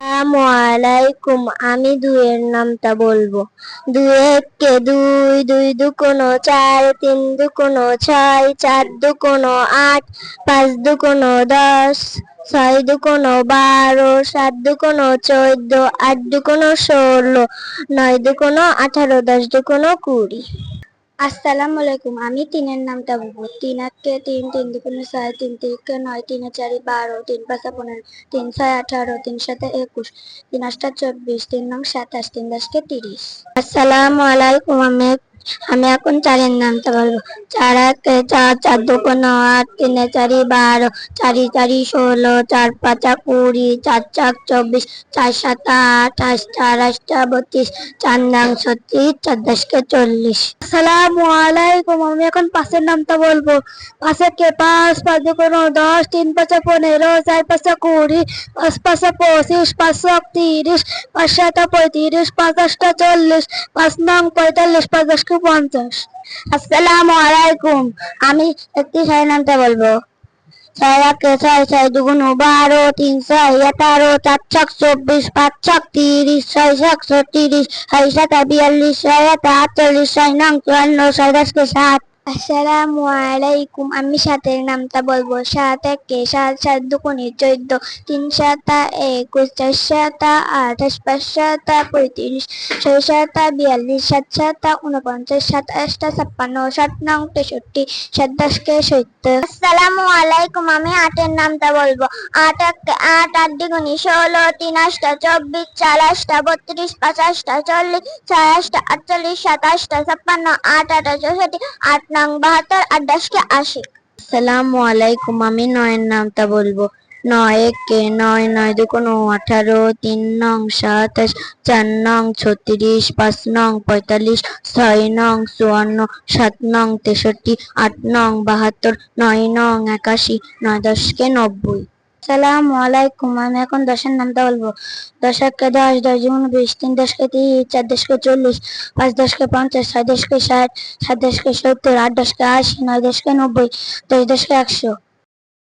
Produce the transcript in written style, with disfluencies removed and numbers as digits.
আসসালামু আলাইকুম। আমি দুইয়ের নামটা বলবো। দুই একে দুই, দুই দুকোনো চার, তিন দুকোনো ছয়, চার দুকোনো আট, পাঁচ দুকোনো 10, ছয় দুকোনো 12, সাত দুকোনো 14, আট দুকোনো 16, নয় দুকোনো 18, 10 দুকোনো 20। আসসালামু আলাইকুম। আমি তিনের নামটা বলবো। তিন একে তিন, তিন দুগুণে ছয়, তিন তিরিকে 9, তিনে চারি 12, তিন পাঁচা 15, তিন ছয় 18, তিন সাতে 21, তিন আষ্টা 24, তিন নং 27, তিন দশকে 30। আসসালামু আলাইকুম। আমি এখন চারের নামটা বলবো। চার একে চার, চার দুগুণে 8, তিনে চারি 12, চারি চারি 16, চার পাঁচা 20, চার চার 24, চার সাতা 28, চার আষ্টা 32, চার নং 36, চার দশকে 40। আসসালামু আলাইকুম। আমি এখন পাঁচের নামটা বলবো। পাঁচ একে পাঁচ, পাঁচ দুগুণে 10, তিন পাঁচা 15, চার পাঁচা 20, পাঁচ পাঁচা 25, পাঁচ ছক 30, পাঁচ সাতা 35, পাঁচ আষ্টা 40, পাঁচ নং 45, পাঁচ দশকে 50। আসসালামু আলাইকুম। আমি একটি ছয়ের নামটা বলবো। ছয় একে ছয়, ছয় দুগুণে 12, তিন ছয় 18, চার ছক 24, পাঁচ ছক 30, ছয় ছক 36, ছয় সাতা 42, ছয় আটা 48, ছয় নং 54, ছয় দশকে 60। আসসালামু আলাইকুম। আমি সাতের নামটা বলবো। সাত একে সাত, সাত দুগুণে 14, তিন সাতা 21, চার সাতা 28, পাঁচ সাতা 35, ছয় সাতা 42, সাত সাতা 49, সাত আষ্টা 56, সাত নং 63, সাত দশকে 70। আসসালামু আলাইকুম। আমি আটের নামটা বলবো। আট একে আট, আট দুগুণে 16, তিন আষ্টা 24, চার আষ্টা 32, পাঁচ আষ্টা 40, ছয় আষ্টা 48, সাত আষ্টা 56, আট আটা 64, আট নং 72, আট দশকে 80। আসসালামু আলাইকুম। আমি নয়ের নামটা বলবো। নয় একে নয়, নয় দুগুণে 18, তিন নং 27, চার নং 36, পাঁচ নং 45, ছয় নং 54, সাত নং 63, আট নং 72, নয় নং 81, নয় দশকে 90। আসসালামু আলাইকুম। আমি এখন দশের নামটা বলবো। দশ একে 10, 10 দুগুণে 20, তিন দশকে 30, চার দশকে 40, পাঁচ দশকে 50, ছয় দশকে 60, সাত দশকে 70, আট দশকে 80, নয় দশকে 90, দশ দশকে 100।